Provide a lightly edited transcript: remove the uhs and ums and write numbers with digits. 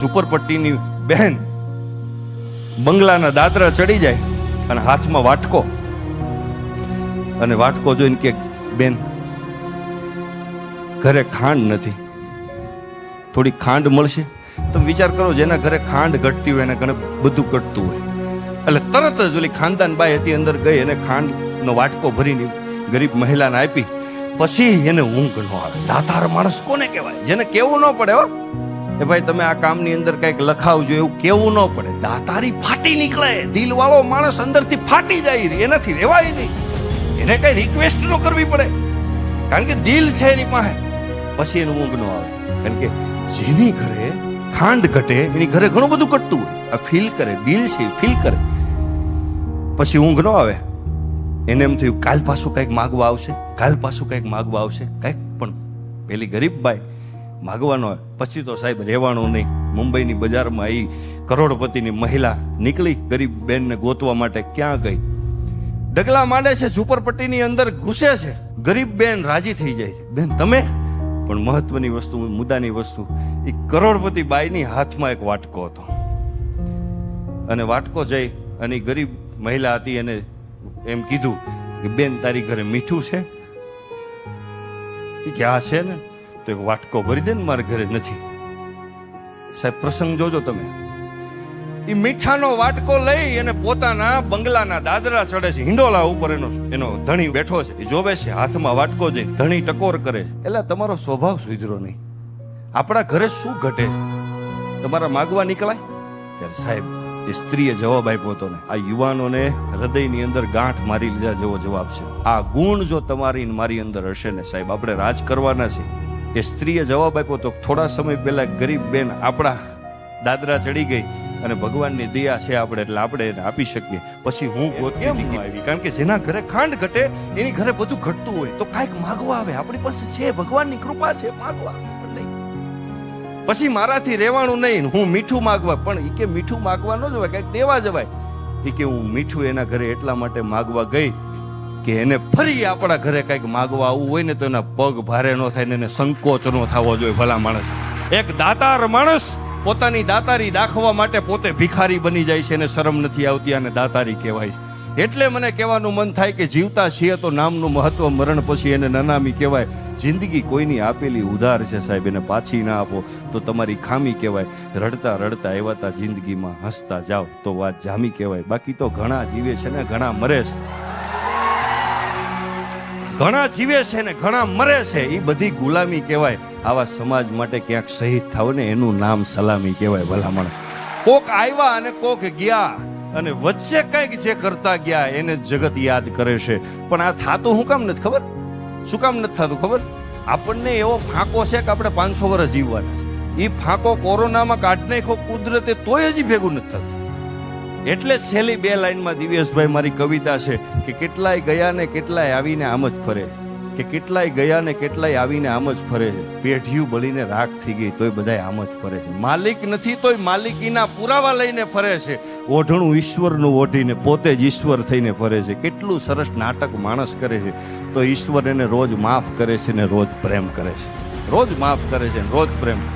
ઝુંપડપટ્ટીની બહેન બંગલાના દાદરા ચડી જાય અને હાથમાં વાટકો, અને વાટકો જોઈને કે બેન ઘરે ખાંડ નથી, થોડી ખાંડ મળશે? તમે વિચાર કરો, જેના ઘરે ખાંડ ઘટતી હોય એને ઘરે બધું ઘટતું હોય. એટલે તરત જ ઓલી ખાનદાન બાઈ હતી અંદર ગઈ અને ખાંડનો વાટકો ભરીને ગરીબ મહિલાને આપી. પછી એને ઊંઘ ન આવે. દાતાર માણસ કોને કહેવાય? જેને કેવું ન પડે હો એ ભાઈ તમે આ કામની અંદર કંઈક લખાવજો, એવું કેવું ન પડે. દાતારી ફાટી નીકળે. દિલ વાળો માણસ અંદરથી ફાટી જાય, એનાથી રહેવાય નહીં. એને કઈ રિક્વેસ્ટ ન કરવી પડે, કારણ કે દિલ છે એની પાસે. પછી એનું ઊંઘ ન આવે, કારણ કે જેની ઘરે ખાંડ ઘટે એની ઘરે ઘણું બધું ઘટતું હોય. આ ફીલ કરે, દિલ છે ફીલ કરે. પછી ઊંઘ ન આવે. એને એમ થયું કાલ પાછું કંઈક માગવા આવશે, કાલ પાછું કંઈક માગવા આવશે, કંઈક. પણ પેલી ગરીબ બાઈ માગવાનો હોય. પછી તો સાહેબ રહેવાનું નહીં. મુંબઈની બજારમાં આવી કરોડપતિની મહિલા નીકળી ગરીબ બેનને ગોતવા માટે. ક્યાં ગઈ? ડગલા માંડે છે, ઝુંપડપટ્ટીની અંદર ઘૂસે છે. ગરીબ બેન રાજી થઈ જાય છે, બેન તમે. પણ મહત્વની વસ્તુ, મુદ્દાની વસ્તુ, એ કરોડપતિ બાઈની હાથમાં એક વાટકો હતો. અને વાટકો જઈ અને ગરીબ મહિલા હતી એને એમ કીધું કે બેન તારી ઘરે મીઠું છે? કે આ છે ને. તો એક વાટકો ભરી દે ને, મારા ઘરે નથી. સાહેબ પ્રસંગ જોજો તમે. એ મીઠાનો વાટકો લઈ અને પોતાના બંગલાના દાદરા ચડે છે. હિંડોલા ઉપર એનો ધણી બેઠો છે. એ જોવે છે, હાથમાં વાટકો જઈ ધણી ટકોર કરે છે. એટલે તમારો સ્વભાવ સુધરો નહીં. આપણા ઘરે શું ઘટે છે? તમારા માગવા નીકળાય ત્યારે સાહેબ એ સ્ત્રીએ જવાબ આપ્યો હતો ને, આ યુવાનોને હૃદયની અંદર ગાંઠ મારી લીધા જેવો જવાબ છે. આ ગુણ જો તમારી મારી અંદર હશે ને સાહેબ, આપણે રાજ કરવાના છે. એ સ્ત્રીએ જવાબ આપ્યો તો થોડા સમય પહેલા ગરીબ બેન આપણા દાદરા ચડી ગઈ અને ભગવાનની દયા છે આપણે એટલે આપણે એને આપી શકીએ. પછી હું કેમ આવી? કારણ કે જેના ઘરે ખાંડ ઘટે એની ઘરે બધું ઘટતું હોય. તો કાંઈક માગવા આવે. આપણી પાસે છે, ભગવાનની કૃપા છે, માગવા નહીં. પછી મારાથી રહેવાનું નહીં, હું મીઠું માગવા. પણ એ કે મીઠું માગવા ન જવાય, કંઈક દેવા જવાય. એ કે હું મીઠું એના ઘરે એટલા માટે માગવા ગઈ કે એને ફરી આપણા ઘરે કંઈક માગવા આવવું હોય ને તો એના પગ ભારે ન થાય ને એને સંકોચ ન થવો જોઈએ. ભલા માણસ, એક દાતાર માણસ પોતાની દાતારી દાખવા માટે પોતે ભિખારી બની જાય છે, એને શરમ નથી આવતી, અને દાતારી કહેવાય છે. એટલે મને કહેવાનું મન થાય કે જીવતા છીએ તો નામનું મહત્વ, મરણ પછી એને નનામી કહેવાય. જિંદગી કોઈની આપેલી ઉધાર છે સાહેબ, એને પાછી ના આપો તો તમારી ખામી કહેવાય. રડતા રડતા એવાતા જિંદગીમાં હસતા જાઓ તો વાત જામી કહેવાય. બાકી તો ઘણા જીવે છે ને ઘણા મરે છે, ઘણા જીવે છે ને ઘણા મરે છે. એ બધી ગુલામી કહેવાય. આવા સમાજ માટે ક્યાંક શહીદ થાવ ને એનું નામ સલામી કહેવાય. ભલામણ કોક આવ્યા અને કોક ગયા, અને વચ્ચે કંઈક જે કરતા ગયા એને જગત યાદ કરે છે. પણ આ થાતું શું કામ નથી ખબર? શું કામ નથી થતું ખબર? આપણને એવો ફાંકો છે કે આપણે 500 વર્ષ જીવવાના છે. એ ફાંકો કોરોનામાં કાઢ નાખ્યો કુદરતે, તોય હજી ભેગું નથી થતું. એટલે છેલ્લી 2 લાઈનમાં દિવ્યેશભાઈ મારી કવિતા છે કે કેટલાય ગયા ને કેટલાય આવીને આમ જ ફરે, કે કેટલાય ગયા ને કેટલાય આવીને આમ જ ફરે છે. પેઢીયું બળીને રાખ થઈ ગઈ તોય બધાય આમ જ ફરે છે. માલિક નથી તોય માલિકીના પુરાવા લઈને ફરે છે. ઓઢણું ઈશ્વરનું ઓઢીને પોતે જ ઈશ્વર થઈને ફરે છે. કેટલું સરસ નાટક માણસ કરે છે તો ઈશ્વર એને રોજ માફ કરે છે ને રોજ પ્રેમ કરે છે. રોજ માફ કરે છે ને રોજ પ્રેમ.